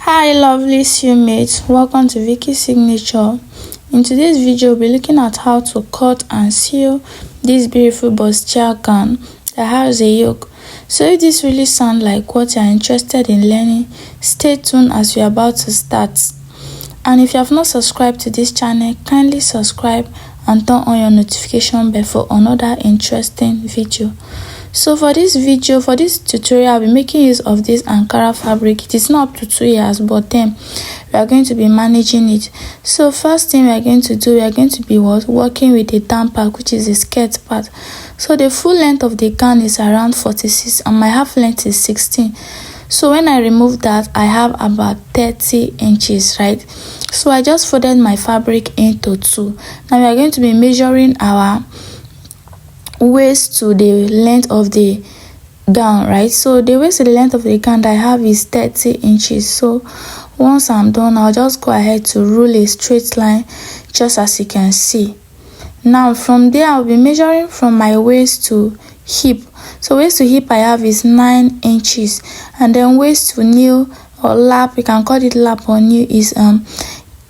Hi lovely sewmates, welcome to Vicky's Signature. In today's video we'll be looking at how to cut and sew this beautiful bustier gown that has a yoke. So if this really sounds like what you are interested in learning, stay tuned as we are about to start. And if you have not subscribed to this channel, kindly subscribe and turn on your notification bell for another interesting video. So for this tutorial, I'll be making use of this Ankara fabric. It is not up to 2 years, but then we are going to be managing it. So first thing we are going to do, we are going to be working with the down part, which is the skirt part. So the full length of the gown is around 46 and my half length is 16. So when I remove that, I have about 30 inches, right? So I just folded my fabric into 2. Now we are going to be measuring our waist to the length of the gown, right? So the waist to the length of the gown that I have is 30 inches. So once I'm done, I'll just go ahead to rule a straight line, just as you can see. Now from there, I'll be measuring from my waist to hip. So waist to hip I have is 9 inches, and then waist to knee or lap, you can call it lap or knee, is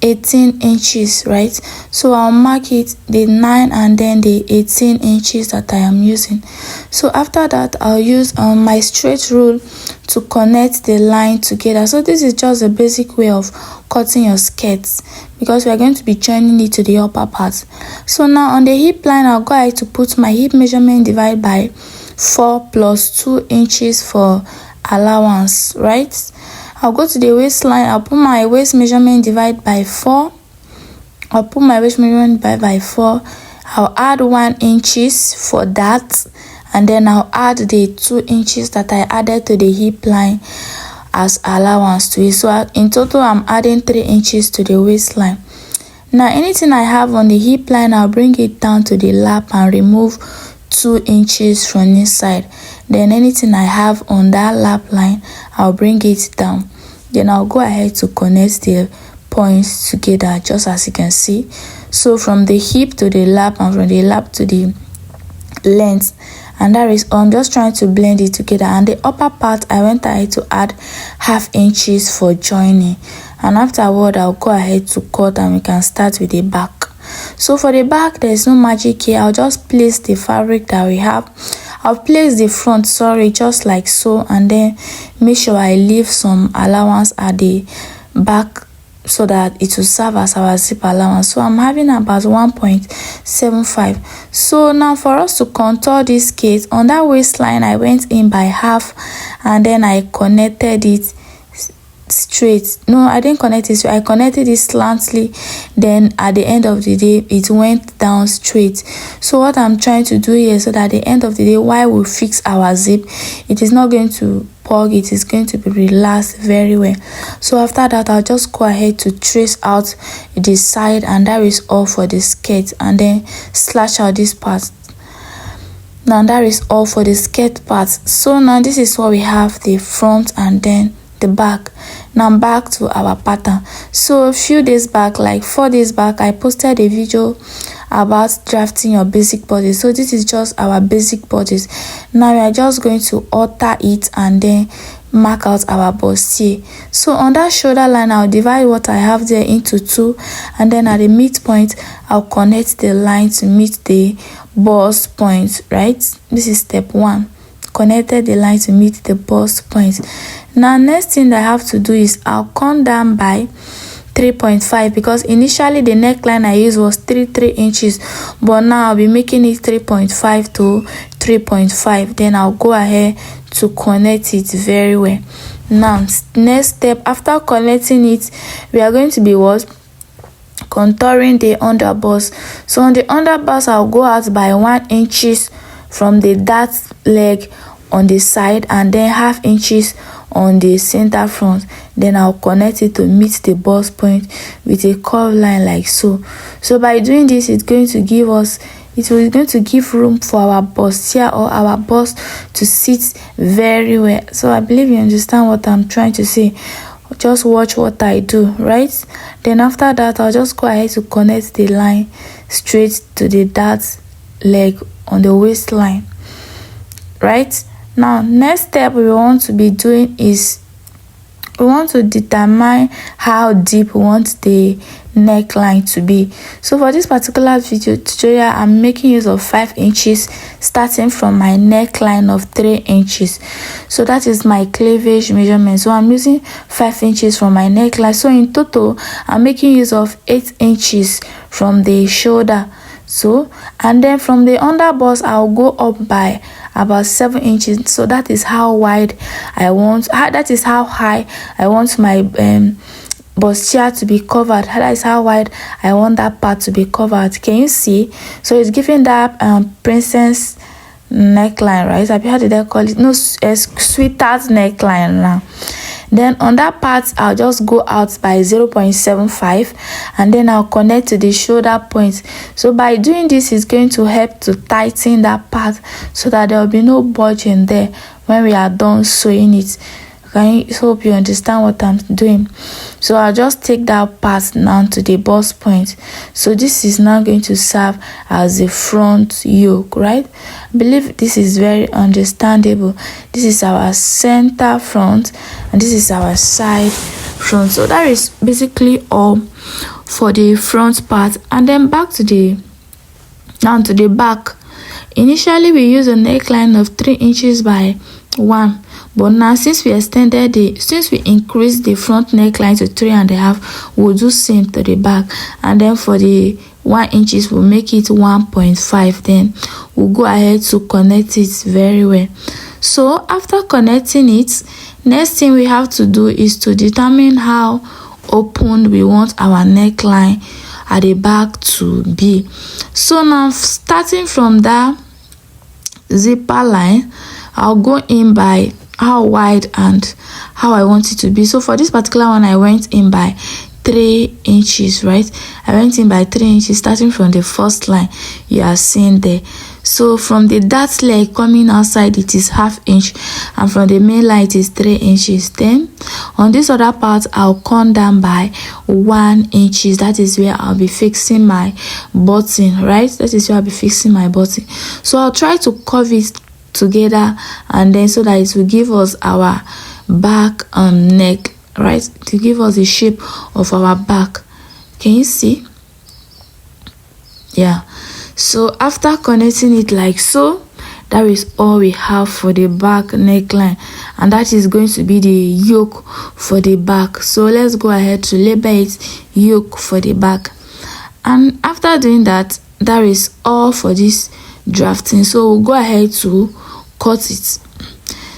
18 inches, right? So I'll mark it, the 9 and then the 18 inches that I am using. So after that, I'll use my straight rule to connect the line together. So this is just a basic way of cutting your skirts, because we are going to be joining it to the upper part. So now on the hip line, I'll go ahead to put my hip measurement divided by 4 plus 2 inches for allowance, right? I'll go to the waistline, I'll put my waist measurement divided by 4. I'll put my waist measurement divided by 4. I'll add 1 inches for that, and then I'll add the 2 inches that I added to the hip line as allowance to it. So in total, I'm adding 3 inches to the waistline. Now anything I have on the hip line, I'll bring it down to the lap and remove 2 inches from this side. Then anything I have on that lap line, I'll bring it down. Then I'll go ahead to connect the points together, just as you can see. So from the hip to the lap and from the lap to the length, and that is all. I'm just trying to blend it together. And the upper part, I went ahead to add ½ inches for joining, and afterward I'll go ahead to cut and we can start with the back. So for the back, there's no magic here. I'll just place the fabric that we have. I'll place the front, just like so, and then make sure I leave some allowance at the back so that it will serve as our zip allowance. So I'm having about 1.75. So now for us to contour this skirt, on that waistline I went in by half and then I connected it straight. No, I didn't connect it straight. I connected it slantly, then at the end of the day it went down straight. So what I'm trying to do here, so that at the end of the day, while we fix our zip, it is not going to pug, it is going to be relaxed very well. So after that, I'll just go ahead to trace out the side, and that is all for the skirt, and then slash out this part. Now that is all for the skirt part. So now this is what we have, the front and then the back. Now back to our pattern. So a few days back, like 4 days back, I posted a video about drafting your basic bodice. So this is just our basic bodice. Now we are just going to alter it and then mark out our bustier. So on that shoulder line, I'll divide what I have there into 2, and then at the midpoint I'll connect the line to meet the bust point, right? This is step 1. Connected the line to meet the bust point. Now next thing that I have to do is I'll come down by 3.5, because initially the neckline I used was 3 inches, but now I'll be making it 3.5 to 3.5. Then I'll go ahead to connect it very well. Now next step, after connecting it, we are going to be contouring the underbust. So on the underbust, I'll go out by 1 inches from the dart leg on the side, and then ½ inches on the center front. Then I'll connect it to meet the bust point with a curved line like so. So by doing this, it's going to give room for our bustier or our bust to sit very well. So I believe you understand what I'm trying to say. Just watch what I do, right? Then after that, I'll just go ahead to connect the line straight to the dart leg on the waistline, right? Now next step we want to be doing is we want to determine how deep we want the neckline to be. So for this particular video tutorial, I'm making use of 5 inches starting from my neckline of 3 inches. So that is my cleavage measurement. So I'm using 5 inches from my neckline. So in total, I'm making use of 8 inches from the shoulder. So, and then from the under bust, I'll go up by about 7 inches. So that is how wide I want, that is how high I want my bustier to be covered. That is how wide I want that part to be covered. Can you see? So it's giving that princess neckline, right? How did I call it? No, sweetheart neckline now. Then on that part, I'll just go out by 0.75 and then I'll connect to the shoulder point. So by doing this, it's going to help to tighten that part so that there will be no bulging there when we are done sewing it. I hope you understand what I'm doing. So I'll just take that part now to the bust point. So this is now going to serve as the front yoke, right? I believe this is very understandable. This is our center front and this is our side front. So that is basically all for the front part. And then back to the back. Initially we use a neckline of 3 inches by 1, but now since we increased the front neckline to 3.5, we'll do same to the back. And then for the 1 inches, we'll make it 1.5. Then we'll go ahead to connect it very well. So after connecting it, next thing we have to do is to determine how open we want our neckline at the back to be. So now starting from that zipper line, I'll go in by how wide and how I want it to be. So for this particular one, I went in by 3 inches, right? I went in by 3 inches starting from the first line you are seeing there. So from the dart leg coming outside, it is ½ inch, and from the main line it is 3 inches. Then on this other part, I'll come down by 1 inch. That is where I'll be fixing my button, right? That is where I'll be fixing my button. So I'll try to curve it together, and then so that it will give us our back neck, right? To give us the shape of our back. Can you see? Yeah. So after connecting it like so, that is all we have for the back neckline, and that is going to be the yoke for the back. So let's go ahead to label it yoke for the back. And after doing that, that is all for this drafting. So we'll go ahead to cut it.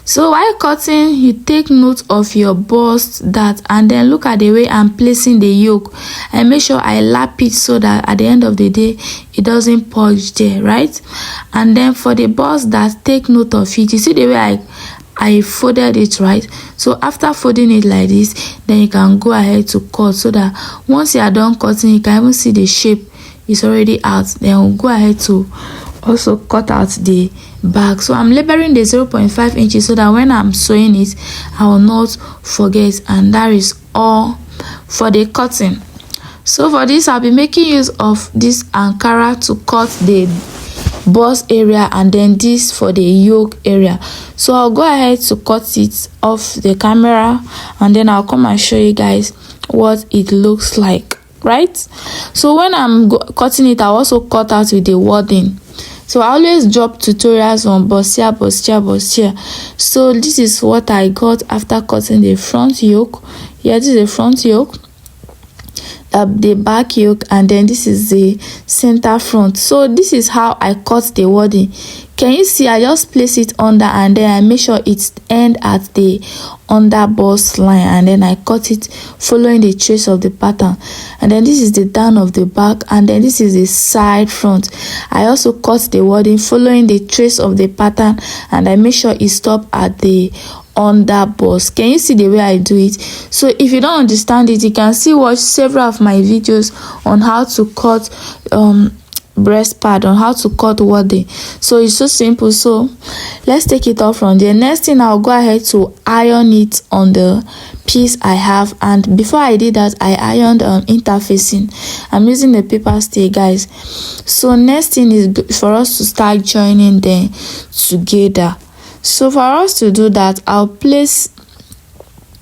So while cutting, you take note of your bust dart and then look at the way I'm placing the yoke, and make sure I lap it so that at the end of the day it doesn't purge there, right? And then for the bust dart, take note of it. You see the way I folded it, right? So after folding it like this, then you can go ahead to cut, so that once you are done cutting, you can even see the shape is already out. Then we'll go ahead to also cut out the back. So I'm labeling the 0.5 inches so that when I'm sewing it, I will not forget. And that is all for the cutting. So for this, I'll be making use of this Ankara to cut the bust area, and then this for the yoke area. So I'll go ahead to cut it off the camera, and then I'll come and show you guys what it looks like, right? So when I'm cutting it, I'll also cut out with the wording. So I always drop tutorials on bustier. So this is what I got after cutting the front yoke. Yeah, this is the front yoke, the back yoke, and then this is the center front. So this is how I cut the wording. Can you see? I just place it under, and then I make sure it's end at the under bust line, and then I cut it following the trace of the pattern. And then this is the down of the back, and then this is the side front. I also cut the wording following the trace of the pattern, and I make sure it stop at the under bust. Can you see the way I do it? So if you don't understand it, you can see watch several of my videos on how to cut breast pad, on how to cut wording. So it's so simple. So let's take it off from there. Next thing, I'll go ahead to iron it on the piece I have, and before I did that, I ironed interfacing. I'm using the paper stay, guys. So next thing is for us to start joining them together. So for us to do that, I'll place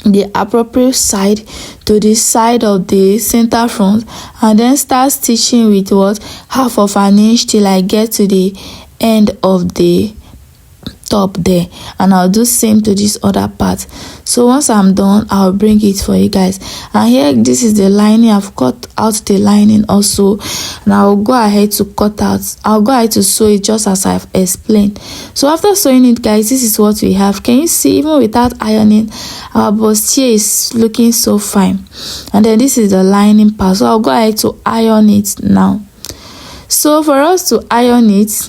the appropriate side to the side of the center front, and then start stitching with what, half of an inch till I get to the end of the top there. And I'll do same to this other part. So once I'm done, I'll bring it for you guys. And here, this is the lining. I've cut out the lining also, and I'll go ahead to sew it just as I've explained. So after sewing it, guys, this is what we have. Can you see, even without ironing, our bustier is looking so fine. And then this is the lining part, so I'll go ahead to iron it now. So for us to iron it,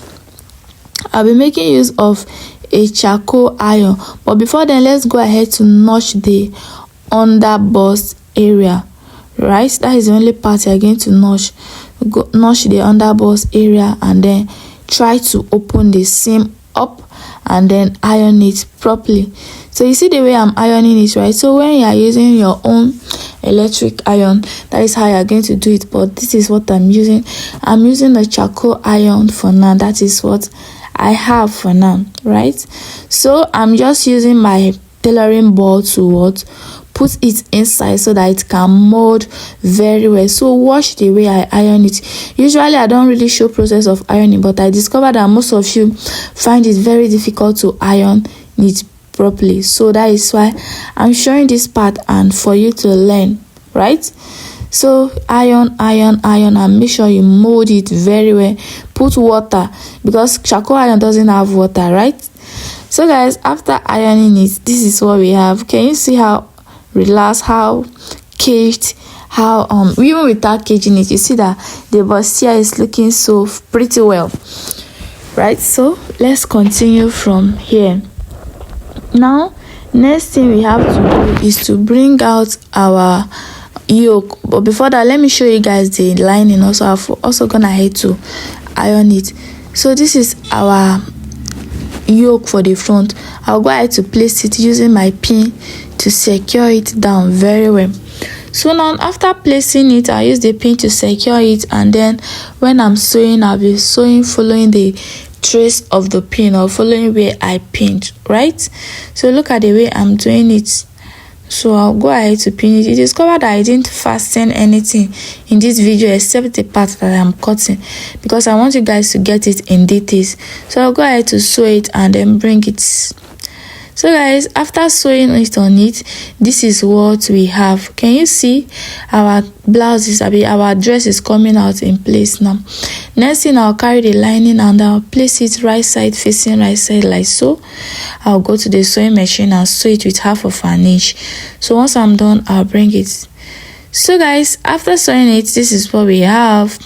I'll be making use of a charcoal iron, but before then, let's go ahead to notch the under bust area. Right, that is the only part you're going to notch. Notch the under bust area, and then try to open the seam up and then iron it properly. So you see the way I'm ironing it, right? So when you are using your own electric iron, that is how you're going to do it, but this is what I'm using. I'm using a charcoal iron for now. That is what I have for now, right? So I'm just using my tailoring board to put it inside so that it can mold very well. So watch the way I iron it. Usually I don't really show process of ironing, but I discovered that most of you find it very difficult to iron it properly. So that is why I'm showing this part, and for you to learn, right? So iron, and make sure you mold it very well. Put water, because charcoal iron doesn't have water, right? So guys, after ironing it, this is what we have. Can you see how relaxed, how caged, how even without caging it, you see that the bustier is looking so pretty well, right? So let's continue from here. Now, next thing we have to do is to bring out our yoke, but before that, let me show you guys the lining. Also, I've also gone ahead to iron it. So this is our yoke for the front. I'll go ahead to place it using my pin to secure it down very well. So now, after placing it, I use the pin to secure it, and then when I'm sewing, I'll be sewing following the trace of the pin, or following where I pinned, right? So look at the way I'm doing it. So I'll go ahead to pin it. You discovered that I didn't fasten anything in this video except the part that I'm cutting, because I want you guys to get it in details. So I'll go ahead to sew it and then bring it. So guys, after sewing it on it, this is what we have. Can you see our blouses, our dress is coming out in place now. Next thing, I'll carry the lining and I'll place it right side facing right side like so. I'll go to the sewing machine and sew it with half of an inch. So once I'm done, I'll bring it. So guys, after sewing it, this is what we have.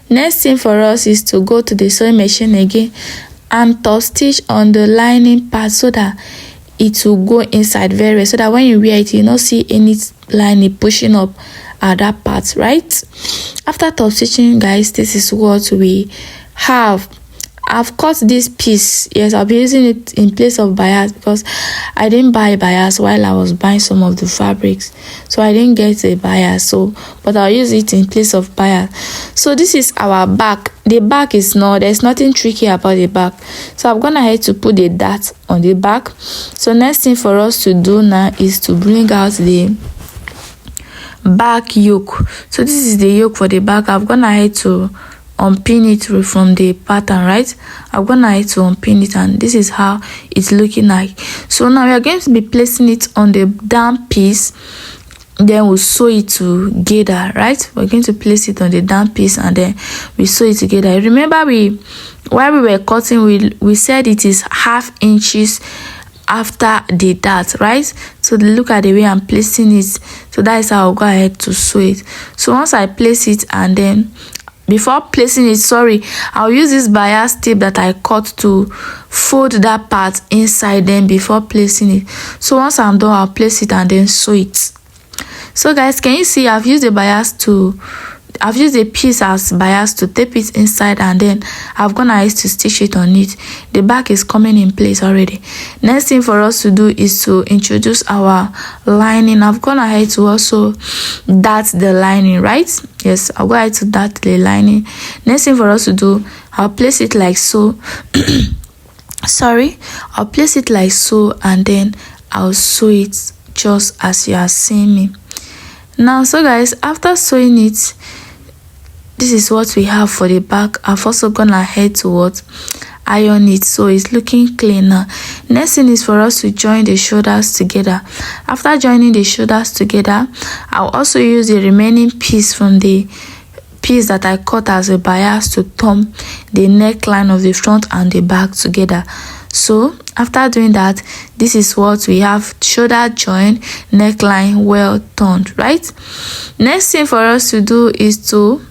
Next thing for us is to go to the sewing machine again and top stitch on the lining part so that it will go inside very well, so that when you wear it, you don't see any lining pushing up at that part, right? After top stitching, guys, this is what we have. I've cut this piece. Yes, I'll be using it in place of bias, because I didn't buy bias while I was buying some of the fabrics, so I didn't get a bias. So but I'll use it in place of bias. So this is our back. The back is there's nothing tricky about the back. So I'm gonna head to put the dart on the back. So next thing for us to do now is to bring out the back yoke. So this is the yoke for the back. I've gone ahead to unpin it from the pattern, right? I'm gonna ahead to unpin it, and this is how it's looking like. So now we are going to be placing it on the down piece, then we'll sew it together, right? We're going to place it on the down piece and then we sew it together. Remember, while we were cutting, we said it is half inches after the dart, right? So look at the way I'm placing it. So that is how I'll go ahead to sew it. So once I place it, and then before placing it, I'll use this bias tape that I cut to fold that part inside them before placing it. So once I'm done, I'll place it and then sew it. So guys, can you see I've used the piece as bias to tape it inside, and then I've gone ahead to stitch it on it. The back is coming in place already. Next thing for us to do is to introduce our lining. I've gone ahead to also dart the lining, right? Yes, I'll go ahead to dart the lining. Next thing for us to do, I'll place it like so. I'll place it like so, and then I'll sew it just as you are seeing me now. So guys, after sewing it, this is what we have for the back. I've also gone ahead to what iron it, so it's looking clean now. Next thing is for us to join the shoulders together. After joining the shoulders together, I'll also use the remaining piece from the piece that I cut as a bias to thumb the neckline of the front and the back together. So after doing that, this is what we have: shoulder join, neckline well turned, right? Next thing for us to do is to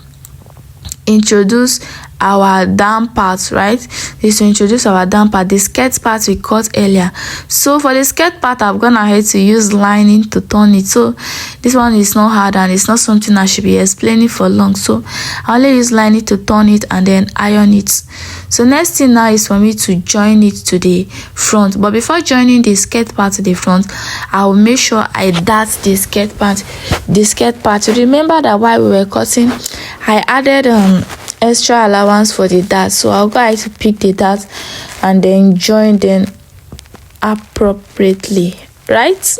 introduce our down part, right? Is to introduce our down part, the skirt part we cut earlier. So for the skirt part, I've gone ahead to use lining to turn it. So this one is not hard and it's not something I should be explaining for long, so I only use lining to turn it and then iron it. So next thing now is for me to join it to the front. But before joining the skirt part to the front, I will make sure I dart the skirt part. Remember that while we were cutting, I added extra allowance for the dart, so I'll go ahead to pick the dart and then join them appropriately, right?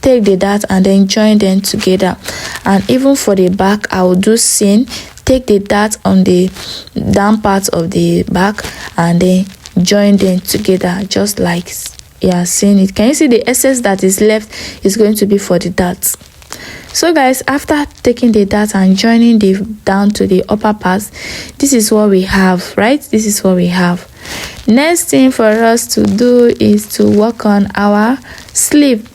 Take the dart and then join them together. And even for the back, I will do same. Take the dart on the down part of the back and then join them together, just like you are seeing it. Can you see the excess that is left is going to be for the darts? So guys, after taking the dart and joining the down to the upper parts, this is what we have, right? This is what we have. Next thing for us to do is to work on our sleeve.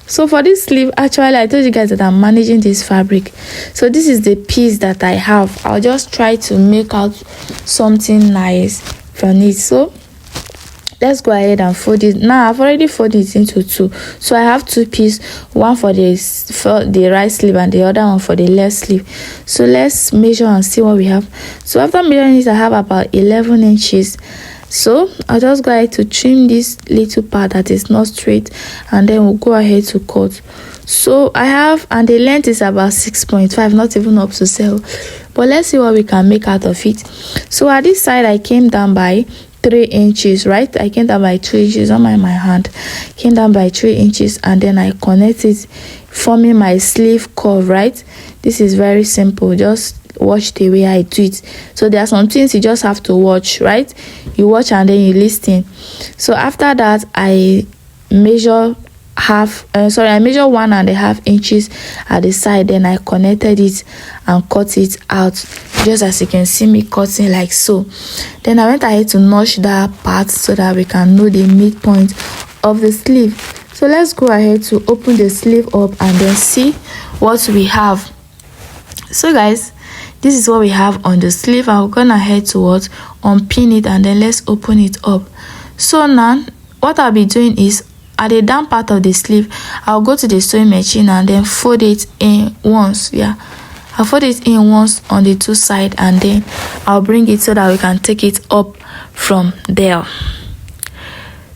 So for this sleeve, actually I told you guys that I'm managing this fabric, so this is the piece that I have. I'll just try to make out something nice from it. So let's go ahead and fold it. Now I've already folded it into two, so I have two pieces, one for the right sleeve and the other one for the left sleeve. So let's measure and see what we have. So after measuring this, I have about 11 inches. So I'll just go ahead to trim this little part that is not straight, and then we'll go ahead to cut. So I have, and the length is about 6.5, not even up to 7, but let's see what we can make out of it. So at this side, I came down by 3 inches, right? I came down by 3 inches on my hand, came down by 3 inches, and then I connect it, forming my sleeve curve, right? This is very simple. Just watch the way I do it. So there are some things you just have to watch, right? You watch and then you listen. So after that, I measure I measure 1.5 inches at the side, then I connected it and cut it out, just as you can see me cutting like so. Then I went ahead to notch that part so that we can know the midpoint of the sleeve. So let's go ahead to open the sleeve up and then see what we have. So guys, this is what we have on the sleeve. I'm gonna ahead to unpin it, and then let's open it up. So now what I'll be doing is, at the down part of the sleeve, I'll go to the sewing machine and then fold it in once. I'll fold it in once on the two sides, and then I'll bring it so that we can take it up from there.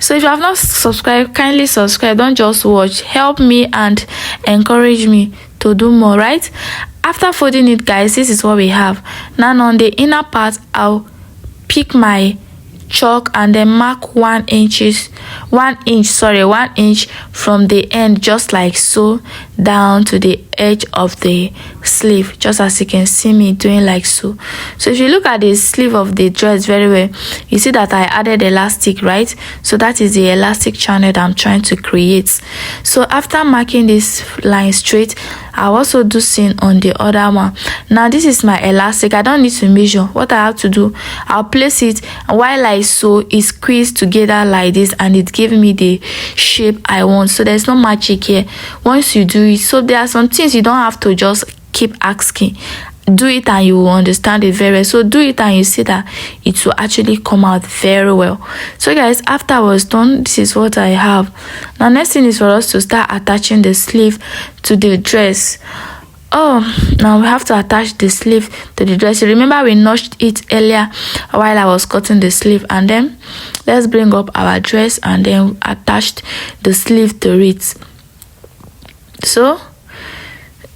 So if you have not subscribed, kindly subscribe. Don't just watch. Help me and encourage me to do more, right? After folding it, guys, this is what we have. Now on the inner part, I'll pick my chalk and then mark 1 inch from the end, just like so, down to the edge of the sleeve, just as you can see me doing like so. So if you look at the sleeve of the dress very well, you see that I added elastic, right? So that is the elastic channel that I'm trying to create. So after marking this line straight, I'll also do seam on the other one. Now this is my elastic. I don't need to measure. What I have to do, I'll place it, and while I sew, it squeezed together like this, and it gave me the shape I want. So there's no magic here once you do it. So there are some things you don't have to just keep asking. Do it and you will understand it very well. So do it and you see that it will actually come out very well. So guys, after I was done, this is what I have. Now next thing is for us to start attaching the sleeve to the dress. Now we have to attach the sleeve to the dress. Remember we notched it earlier while I was cutting the sleeve, and then let's bring up our dress and then attach the sleeve to it. So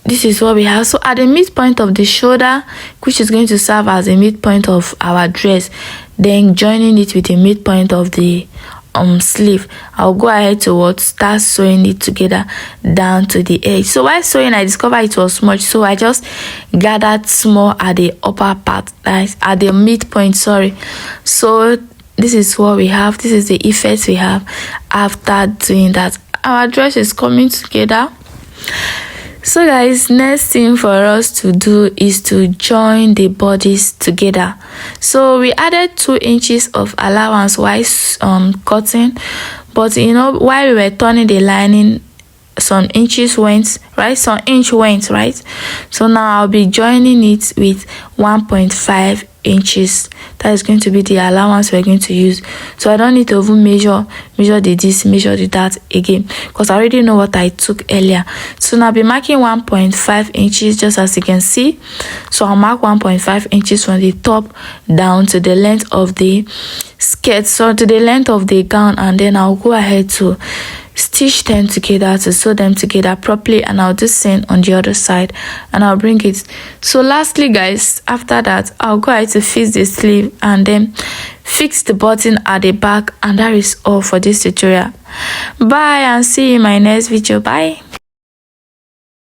this is what we have. So at the midpoint of the shoulder, which is going to serve as the midpoint of our dress, then joining it with the midpoint of the sleeve, I'll go ahead to start sewing it together down to the edge. So while sewing, I discovered it was much, so I just gathered small at the upper part, at the midpoint, sorry. So this is what we have. This is the effect we have after doing that. Our dress is coming together. So guys, next thing for us to do is to join the bodies together. So we added 2 inches of allowance while cutting, but while we were turning the lining, some inches went, right? Some inch went, right? So now I'll be joining it with 1.5 inches. That is going to be the allowance we're going to use. So I don't need to even measure the this, measure the that again, because I already know what I took earlier. So now I'll be marking 1.5 inches, just as you can see. So I'll mark 1.5 inches from the top down to the length of the skirt, so to the length of the gown, and then I'll go ahead to stitch them together, to sew them together properly, and I'll do same on the other side, and I'll bring it. So lastly guys, after that, I'll go ahead to fix the sleeve and then fix the button at the back, and that is all for this tutorial. Bye, and see you in my next video. Bye.